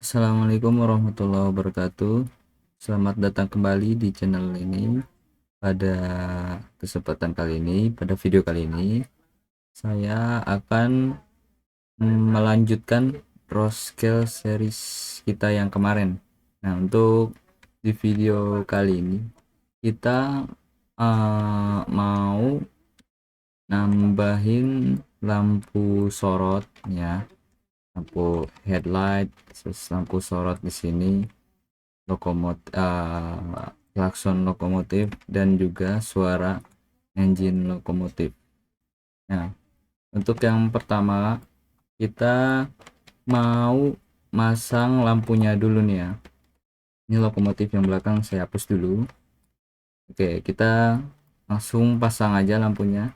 Assalamualaikum warahmatullahi wabarakatuh. Selamat datang kembali di channel ini. Pada kesempatan kali ini, pada video kali ini, saya akan melanjutkan Roscale series kita yang kemarin. Nah, untuk di video kali ini, kita mau nambahin lampu sorot ya, lampu headlight, terus lampu sorot di sini, klakson lokomotif, dan juga suara engine lokomotif. Nah, untuk yang pertama kita mau masang lampunya dulu nih ya. Ini lokomotif yang belakang saya hapus dulu. Oke, kita langsung pasang aja lampunya.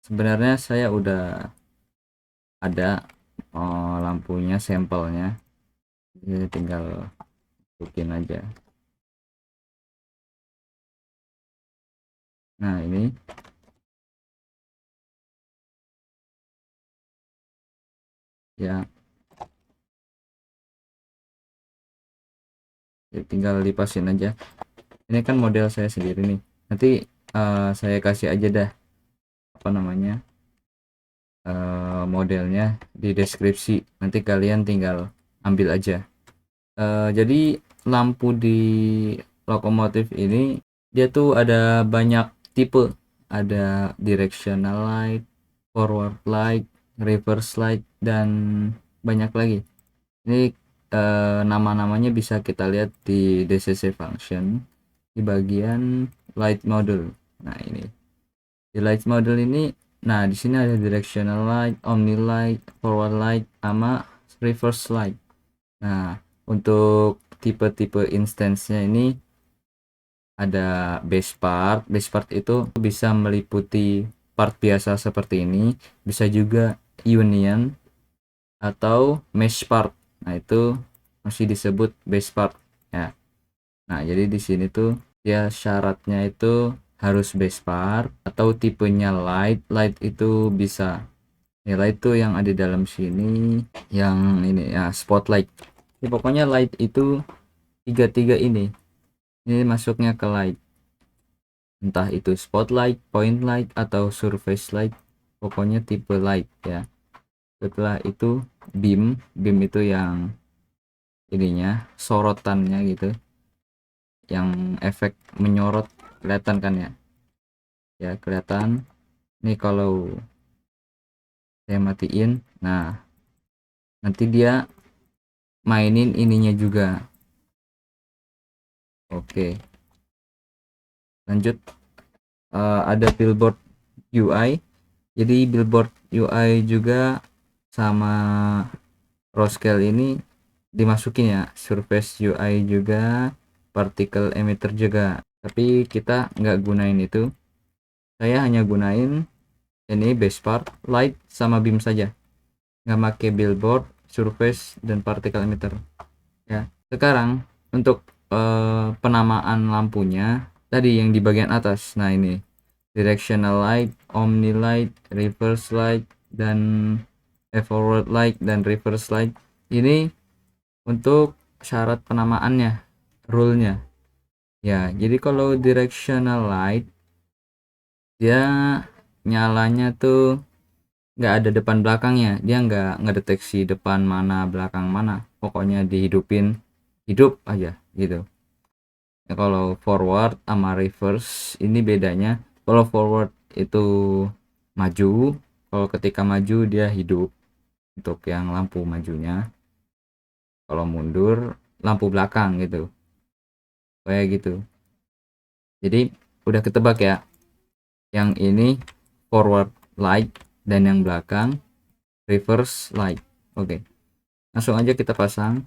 Sebenarnya saya udah ada lampunya, sampelnya. Jadi tinggal masukin aja. Nah, ini ya, tinggal dipasin aja. Ini kan model saya sendiri nih. Nanti saya kasih aja dah apa namanya, modelnya di deskripsi. Nanti kalian tinggal ambil aja. Jadi lampu di lokomotif ini dia tuh ada banyak tipe. Ada directional light, forward light, reverse light, dan banyak lagi. Ini nama-namanya bisa kita lihat di DCC function di bagian light module. Nah, ini di light module ini, nah di sini ada directional light, omni light, forward light, sama reverse light. Nah, untuk tipe-tipe instance-nya ini ada base part. Base part itu bisa meliputi part biasa seperti ini, bisa juga union atau mesh part. Nah, itu masih disebut base part ya. Nah, jadi di sini tuh dia syaratnya itu harus base part atau tipenya light. Light itu bisa ya, light itu yang ada di dalam sini, yang ini ya, spotlight ya, pokoknya light itu tiga-tiga ini masuknya ke light, entah itu spotlight, point light, atau surface light, pokoknya tipe light ya. Setelah itu beam itu yang ininya, sorotannya gitu, yang efek menyorot, kelihatan kan ya? Ya, kelihatan nih kalau saya matiin. Nah, nanti dia mainin ininya juga. Oke, lanjut. Ada billboard UI. Jadi billboard UI juga sama Roscale ini dimasukin ya, surface UI juga, particle emitter juga, tapi kita nggak gunain itu. Saya hanya gunain ini base part, light, sama beam saja, nggak pakai billboard, surface, dan particle emitter ya. Sekarang untuk penamaan lampunya tadi yang di bagian atas. Nah, ini directional light, omni light, reverse light, dan forward light dan reverse light. Ini untuk syarat penamaannya, rule-nya ya. Jadi kalau directional light, dia nyalanya tuh nggak ada depan belakangnya, dia nggak deteksi depan mana belakang mana, pokoknya dihidupin, hidup aja gitu ya. Kalau forward sama reverse ini bedanya, kalau forward itu maju, kalau ketika maju dia hidup untuk yang lampu majunya, kalau mundur lampu belakang gitu, kayak gitu. Jadi udah ketebak ya, yang ini forward light dan yang belakang reverse light. Oke, langsung aja kita pasang.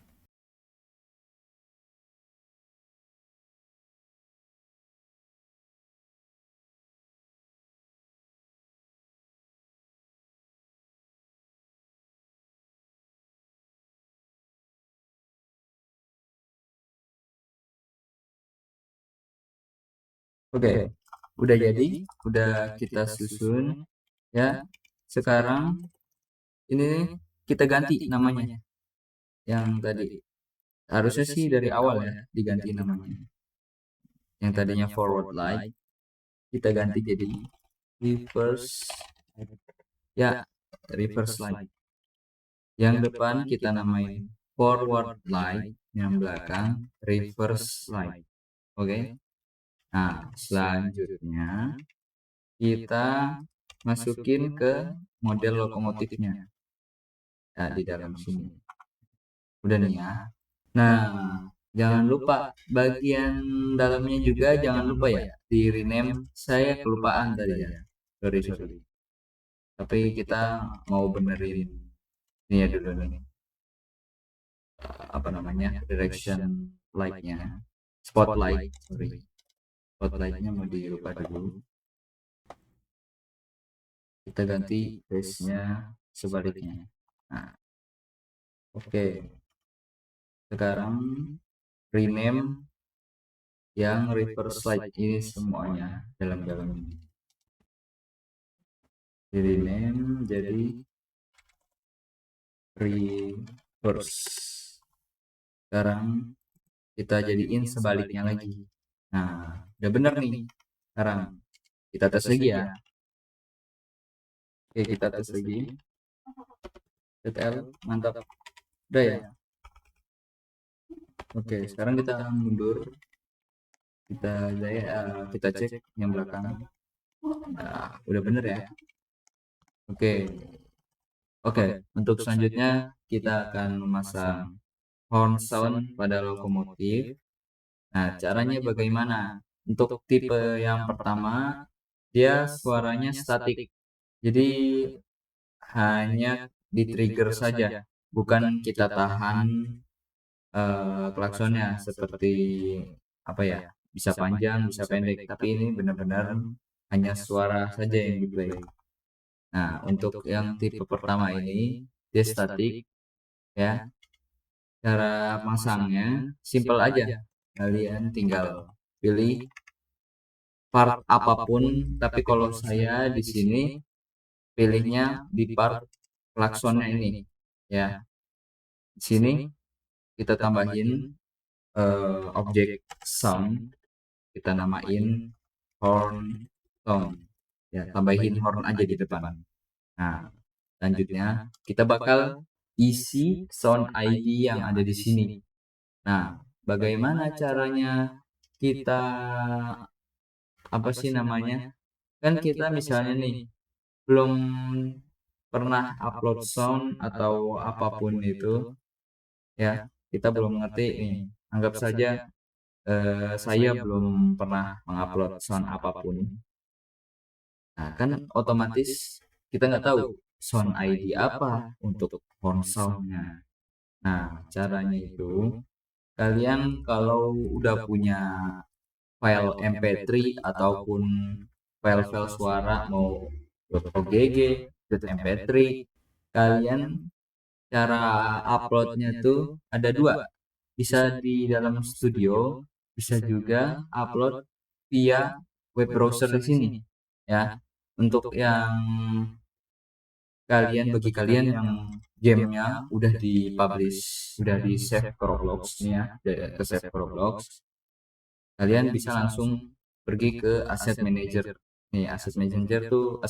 Oke, udah jadi, udah kita susun ya. Sekarang ini kita ganti namanya. Yang tadi harusnya sih dari awal ya diganti namanya. Yang tadinya forward light kita ganti jadi reverse, ya, reverse light. Yang depan kita namain forward light, yang belakang reverse light. Oke. Nah, selanjutnya kita masukin ke model lokomotifnya. Nah, di dalam sini. Udah nih ya. Nah, jangan lupa bagian dalamnya juga jangan lupa ya di rename. Saya kelupaan tadi ya. Sorry. Tapi kita mau benerin ini ya dulu nih. Apa namanya? Direction light-nya. Spotlight, sorry. Spotlight-nya mau dirubah dulu. Kita ganti base-nya sebaliknya. Nah, oke. Sekarang rename yang reverse light ini semuanya dalam ini. Di rename jadi reverse. Sekarang kita jadiin sebaliknya lagi. Nah, udah bener nih. Sekarang kita tes lagi ya. Oke, kita tes lagi. TTL, mantap. Udah ya. Oke, sekarang kita mundur. Kita cek yang belakang. Nah, udah bener ya. Oke, untuk selanjutnya kita akan memasang horn sound pada lokomotif. Nah, caranya bagaimana? Untuk tipe yang pertama, dia suaranya statik. Jadi hanya di trigger saja, bukan kita tahan klaksonnya seperti apa ya? Bisa panjang, bisa pendek, tapi ini benar-benar hanya suara saja yang di play. Nah, untuk yang tipe pertama ini dia statik ya. Cara masangnya simple aja. Kalian tinggal pilih part apapun, tapi kalau saya di sini pilihnya di part klaksonnya ini ya. Di sini kita tambahin objek sound, kita namain horn sound. Ya, tambahin horn aja di depan. Nah, selanjutnya kita bakal isi sound ID yang ada di sini. Nah, bagaimana caranya kita apa sih namanya? Kan kita misalnya nih belum pernah upload sound atau apapun itu ya, kita belum ngerti nih. Anggap saja saya belum pernah mengupload sound apapun. Nah, kan otomatis kita nggak tahu sound ID apa untuk horn soundnya. Nah, caranya itu kalian kalau udah punya file MP3 ataupun file-file suara mau .ogg, .mp3, kalian cara uploadnya tuh ada dua, bisa di dalam studio, bisa juga upload via web browser di sini ya. Untuk yang bagi kalian yang gamenya udah dipublish, udah di save ke Roblox nih ya, ke save ke Roblox, kalian bisa langsung pergi ke Asset Manager. Nih, Asset Manager tuh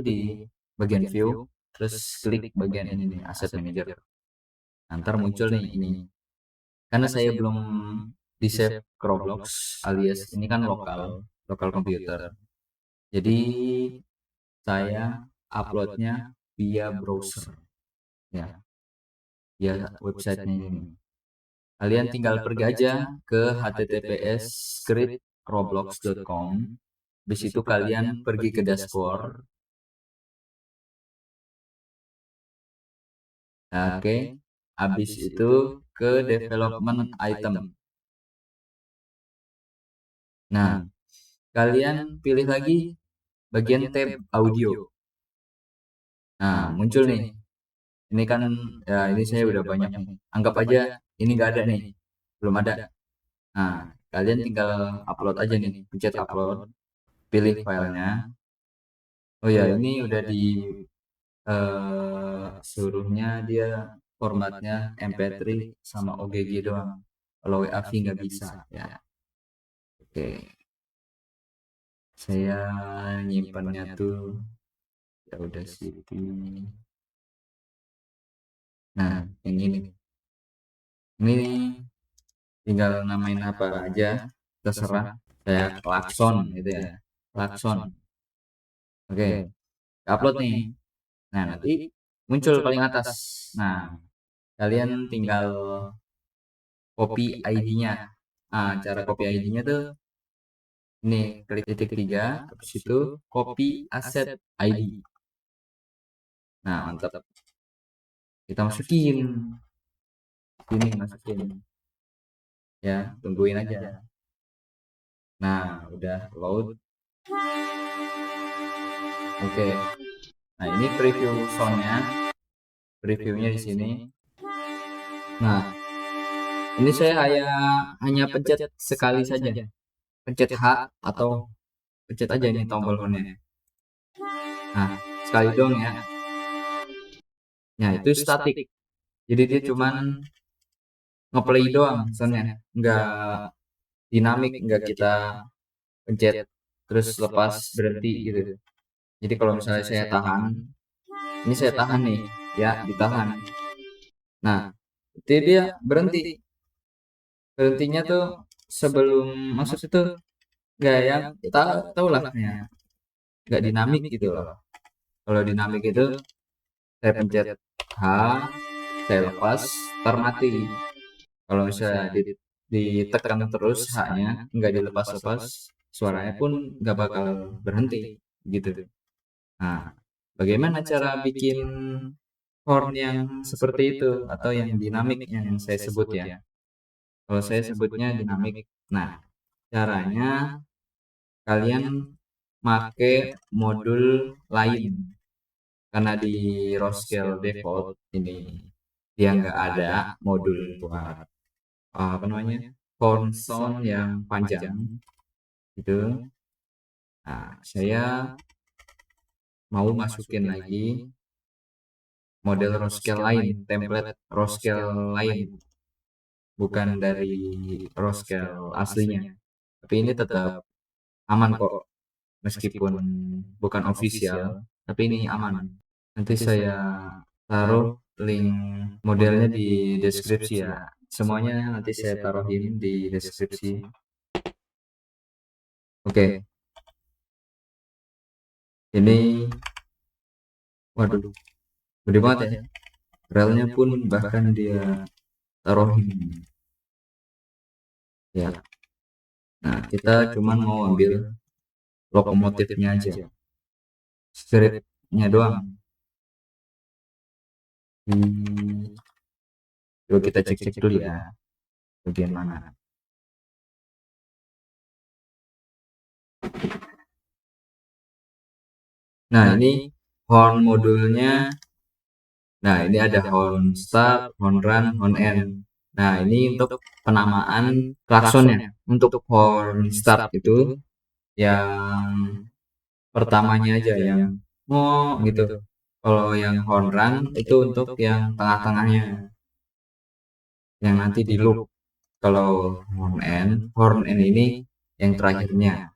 di bagian view, terus klik bagian ini nih, Asset Manager. Nanti muncul nih ini. Karena saya belum di save ke Roblox, alias ini kan lokal komputer. Jadi saya uploadnya via browser ya, via websitenya ini. Kalian tinggal pergi aja ke https://roblox.com. Di situ kalian pergi ke dashboard. Oke, habis itu ke development item. Nah, kalian pilih lagi bagian tab audio. Nah, muncul nih. Ini kan ya, ini saya udah banyak nih. Anggap aja ini nggak ada nih, belum ada. Nah, kalian tinggal upload aja nih, pencet upload, pilih filenya. Oh ya, ini udah di seluruhnya dia formatnya MP3 sama OGG doang. Kalau WAV nggak bisa ya. Oke, saya nyimpannya tuh ya udah City. Nah, yang ini tinggal namain apa aja, terserah. Kayak klakson gitu ya, klakson. Oke, upload nih. Nah, nanti muncul paling atas. Nah, kalian tinggal copy ID-nya. Nah, cara copy ID-nya tuh ini, klik titik 3, habis itu copy asset ID. Nah, mantap. Kita masukin. Sini masukin. Ya, tungguin aja. Nah, udah load. Oke. Nah, ini preview soundnya. Previewnya di sini. Nah, ini saya hanya pencet sekali saja. Pencet H atau pencet aja ini tombol on-nya. Nah, sekali dong ya. Nah, itu statik. Jadi dia cuman ngeplay doang soundnya. Nggak dinamik, nggak kita pencet terus lepas berhenti gitu. Jadi kalau misalnya saya tahan, ini saya tahan nih, ya ditahan. Nah, itu dia berhenti. Berhentinya tuh sebelum masuk itu nggak yang kita tahu lah ya, nggak dinamik gitu loh. Kalau dinamik itu saya pencet H, saya lepas, termati. Kalau misalnya ditekan terus H-nya, nggak dilepas-lepas, suaranya pun nggak bakal berhenti gitu. Nah, bagaimana cara bikin horn yang seperti itu atau yang dinamik yang saya sebut ya? Kalau saya sebutnya dinamik. Nah, caranya kalian make modul lain, karena di Roskell default ini dia nggak ada modul buat apa namanya horn sound yang panjang gitu. Nah, saya mau masukin lagi model Roskell lain, template Roskell lain, bukan dari Roskell aslinya. Tapi ini tetap aman kok, meskipun bukan official, tapi ini aman. Nanti saya taruh link modelnya di deskripsi ya. Semuanya nanti saya taruhin di deskripsi. Oke, ini waduh, gede banget ya. Relnya pun bahkan dia taruhin. Ya. Nah, kita cuman mau ambil lokomotifnya aja. Scriptnya doang. Coba kita cek-cek dulu ya, bagian mana. Nah, ini horn modulnya. Nah, ini ada horn start, horn run, horn end. Nah, ini untuk penamaan klaksonnya. Untuk horn start itu yang pertamanya aja, yang gitu. Kalau yang horn run itu untuk yang tengah-tengahnya, yang nanti di loop. Kalau horn end ini yang terakhirnya,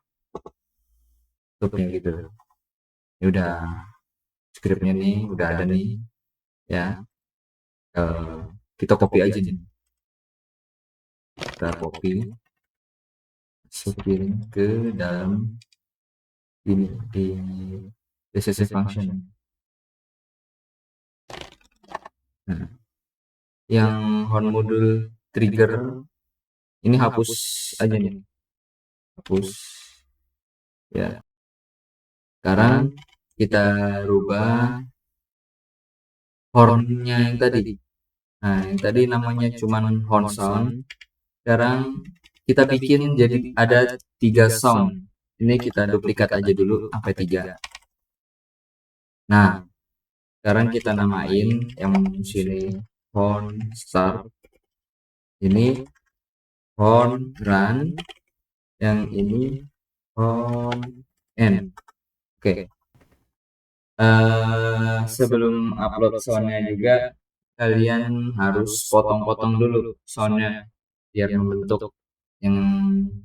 loopnya gitu. Ini udah scriptnya nih, udah ada nih, ya. Eh, kita copy aja nih. Kita copy, masukin ke dalam ini di DCC function. Nah, yang horn modul trigger ini hapus aja nih, hapus ya. Sekarang kita rubah hornnya yang tadi. Nah, yang tadi namanya cuman horn sound. Sekarang kita bikin jadi ada 3 sound. Ini kita duplikat aja dulu sampai 3. Nah, sekarang kita namain yang sini horn start, ini horn run, yang ini horn end. Oke. Sebelum upload soundnya juga kalian harus potong-potong dulu soundnya biar membentuk yang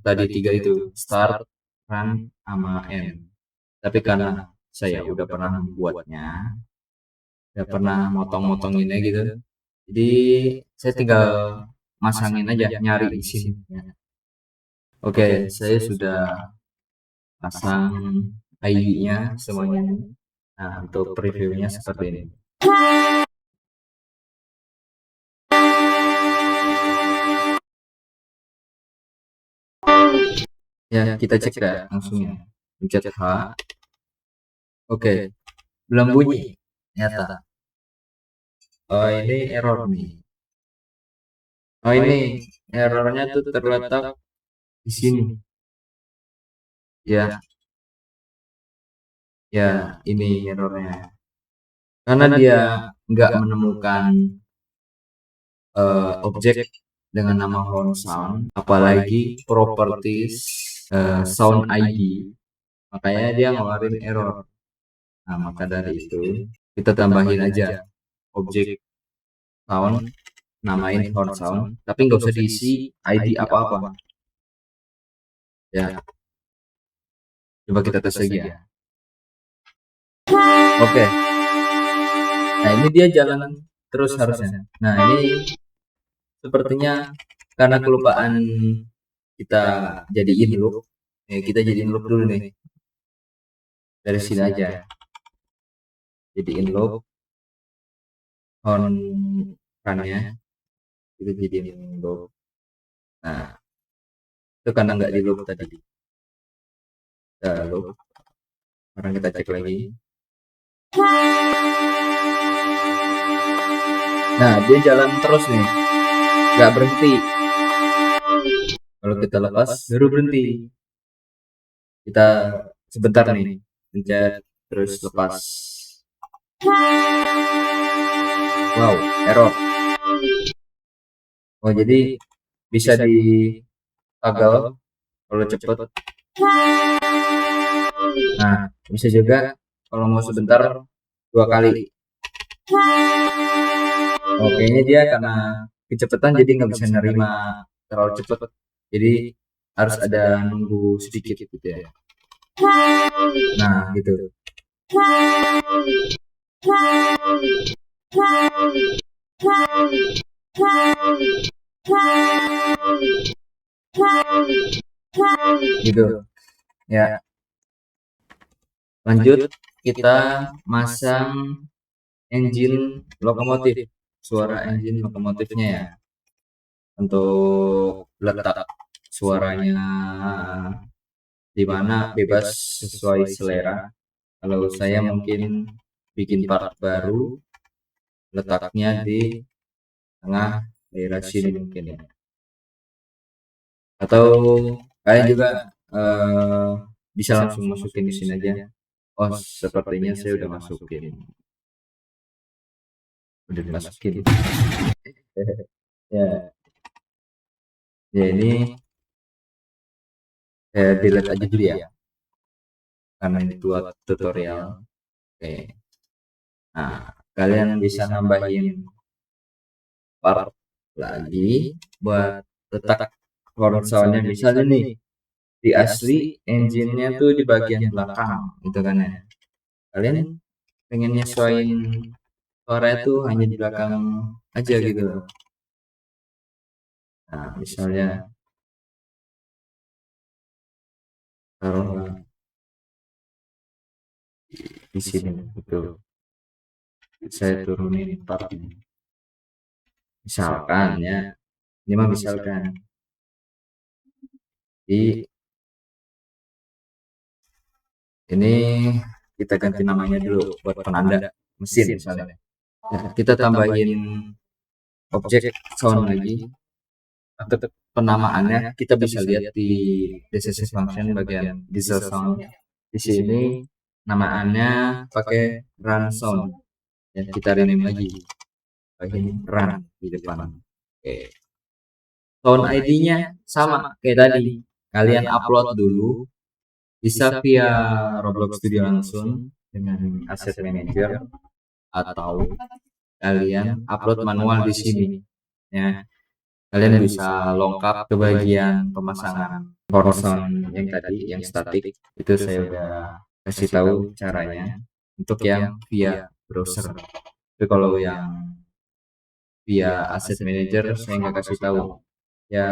tadi tiga itu, start, run, sama end. Tapi karena saya udah pernah membuatnya, udah pernah motong-motonginnya gitu, jadi saya tinggal masangin aja, nyari di sini. Oke, saya sudah pasang ID-nya semuanya. Nah, untuk previewnya seperti ini. Ya, kita cek dah langsung ya. Pencet H. Oke, belum bunyi. Nyata. Oh, ini error nih. Oh, ini errornya tuh terletak di sini. Ya, ya, ini errornya. Karena dia nggak menemukan objek dengan nama horn sound, apalagi properties sound ID, makanya dia ngeluarin error. Nah, maka dari itu kita tambahin aja objek sound, namain horn sound, tapi nggak usah diisi ID apa-apa. Ya, coba kita tes lagi ya. Oke. Nah, ini dia jalan terus harusnya. Nah, ini sepertinya karena kelupaan kita jadiin loop. Kita jadiin loop dulu nih. Dari sini aja. Jadiin loop horn runnya. Kita jadiin loop. Nah, itu karena nggak di loop tadi. Kita loop. Sekarang kita cek lagi. Nah, dia jalan terus nih, nggak berhenti. Kalau kita lepas, baru berhenti. Kita sebentar nih, pencet terus lepas. Wow, error. Oh, jadi bisa di toggle kalau cepet. Nah, bisa juga kalau mau sebentar 2 kali. Oh, kayaknya dia karena kecepatan jadi nggak bisa nerima terlalu cepet. Jadi harus ada nunggu sedikit gitu ya. Nah, gitu. Gitu. Ya. Lanjut, kita masang engine lokomotif, suara engine lokomotifnya ya. Untuk letak suaranya di mana bebas sesuai selera. Kalau saya mungkin bikin part baru, letaknya di tengah daerah sini mungkin ya. Atau kalian juga bisa langsung masukin di sini aja. Oh, sepertinya saya udah masukin. Udah dimasukin. Ya, ya ini delete aja dulu ya. Karena ini buat tutorial. Oke. Nah, kalian bisa nambahin part lagi buat letak horn soundnya. Misalnya nih, di asli engine-nya tuh di bagian belakang gitu kan ya. Kalian pengen nyesuaiin suara itu hanya di belakang aja gitu. Nah, misalnya taruh di sini gitu. Saya turunin part ini. Misalkan ya, ini mah misalkan. Di ini kita ganti namanya dulu buat penanda mesin misalnya. Ya, kita tambahin objek sound lagi. Untuk penamaannya kita bisa lihat di DCC function bagian diesel sound. Di sini namaannya pakai run sound. Ya, kita rename lagi. Pakai run di depan. Oke. Sound ID-nya sama kayak tadi. Kalian upload dulu, bisa via Roblox Studio langsung, dengan Asset Manager, atau kalian upload manual di sini ya. Kalian bisa lengkap ke bagian pemasangan horizon yang tadi, yang statik itu saya udah kasih tahu caranya untuk yang via browser. Tapi kalau yang via Asset Manager saya nggak kasih tahu ya.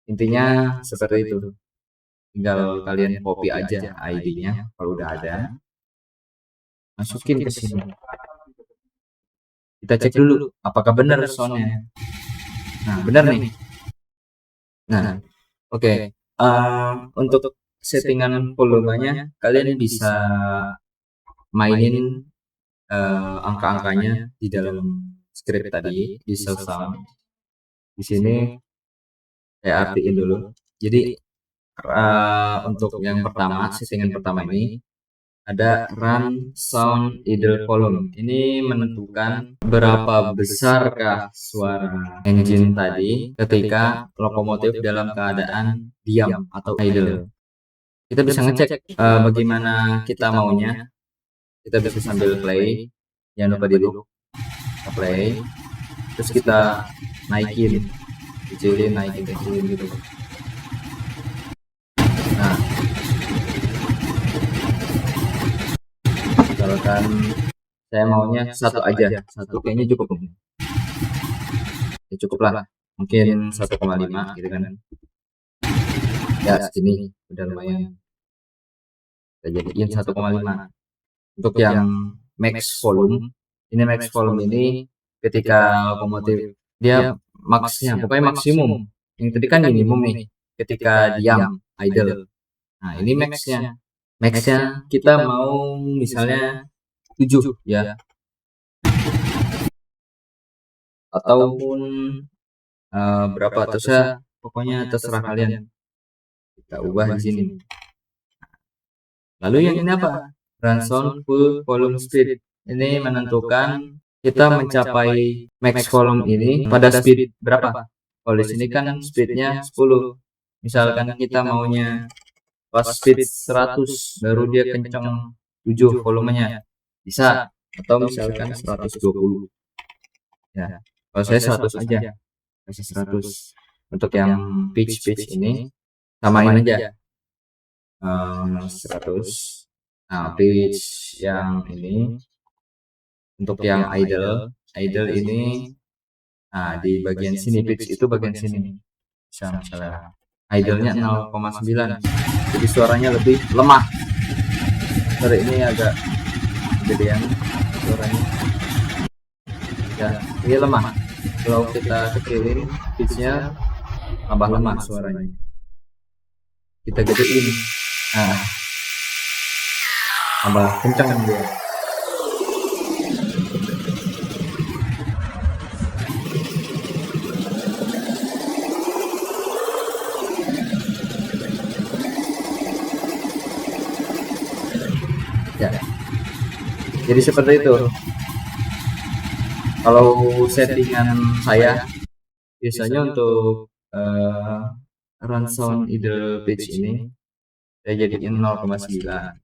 Intinya seperti itu, tinggal kalian copy aja ID-nya kalau udah ada, masukin ke sini. Kita cek dulu apakah benar soundnya. Nah, benar nih. Nah, oke. Untuk settingan volumenya kalian bisa mainin angka-angkanya di dalam script tadi di Cell Sound. Di sini saya artiin dulu. Jadi untuk yang pertama, settingan pertama ini ada run sound idle volume. Ini menentukan berapa besarkah suara engine tadi ketika lokomotif dalam keadaan diam atau idle. Kita bisa ngecek bagaimana kita maunya. Kita bisa sambil play, jangan lupa di loop, kita play, terus kita naikin, kecilin, naikin, kecilin gitu. Nah, misalkan saya maunya satu aja, satu kayaknya cukup, ya cukup lah, mungkin 1,5 gitu kan. Ya segini udah lumayan, kita jadiin 1,5. Untuk yang max volume, ini ketika lokomotif dia maksnya, pokoknya maksimum. Yang tadi kan minimum nih, ketika diam idle. Nah ini maxnya kita mau misalnya 7 ya, ataupun berapa terserah, pokoknya terserah kalian. Kita ubah di sini. Lalu yang ini apa? Run sound full volume speed. Ini menentukan kita mencapai max volume ini pada speed berapa. Kalau di sini kan speednya 10. Misalkan kita maunya pas speed 100 baru dia kencang 7 volumenya, bisa. Atau misalkan 120 ya. Kalau saya 100 aja, kasih 100. Untuk yang pitch ini samain aja 100. Nah, pitch yang ini untuk yang idle ini, nah di bagian sini pitch itu bagian sini. Misalnya idle-nya 0,9. Jadi suaranya lebih lemah. Sorry, ini agak gedean suaranya. Ya, ini lemah. Kalau kita kecilin pitch-nya tambah lemah suaranya. Kita gedein. Nah, tambah kencang dia. Ya. Jadi seperti itu. Kalau settingan saya biasanya untuk run sound idle pitch ini saya jadiin 0,9.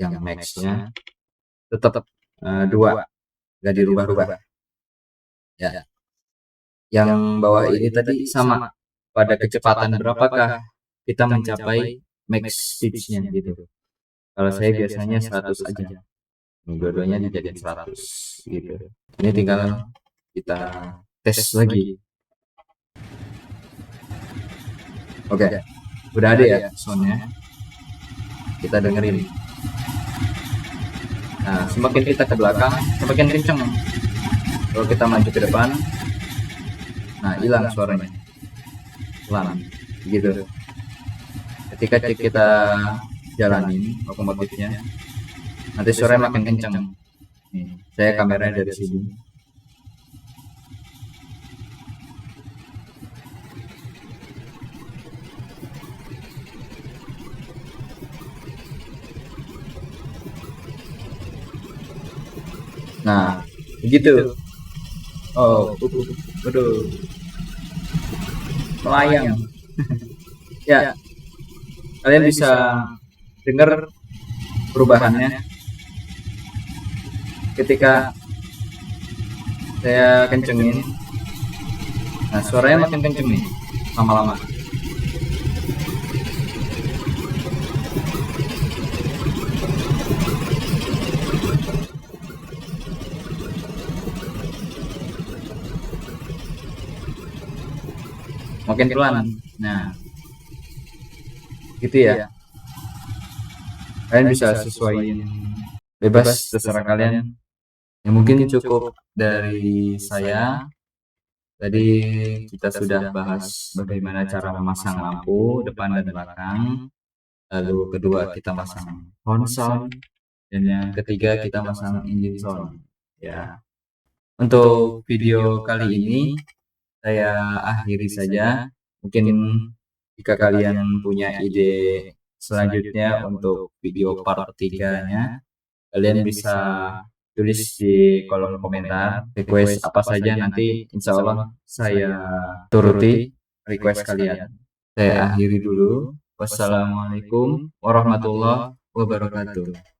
Yang maxnya tetap 2, nggak dirubah-rubah ya. Yang bawah ini tadi sama, pada kecepatan berapakah kita mencapai max pitch-nya gitu. Kalau saya biasanya 100 aja, dua-duanya dijadiin 100 gitu. Ini tinggal kita tes lagi. Oke, udah ada ya soundnya, kita dengerin. Nah, semakin kita ke belakang, semakin kenceng. Kalau kita maju ke depan, nah hilang suaranya, pelan, gitu. Ketika kita jalanin lokomotifnya, nanti suaranya makin kenceng. Nih, saya kameranya dari sini. Nah, begitu. Oh, waduh, melayang. Ya, kalian bisa dengar perubahannya ketika saya kencengin. Nah, suaranya makin kenceng nih lama-lama. Makin pelan. Nah, gitu ya. Kalian bisa sesuaiin bebas terserah kalian. Ya mungkin cukup dari saya. Tadi kita sudah bahas bagaimana cara memasang lampu depan dan belakang. Lalu kedua kita masang horn sound, dan yang ketiga kita masang engine sound. Ya. Untuk video kali ini saya akhiri saja. Mungkin jika kalian punya ide selanjutnya untuk video part 3-nya, kalian bisa tulis di kolom komentar request apa saja, nanti insya Allah saya turuti request kalian. Saya akhiri dulu. Wassalamualaikum warahmatullahi wabarakatuh.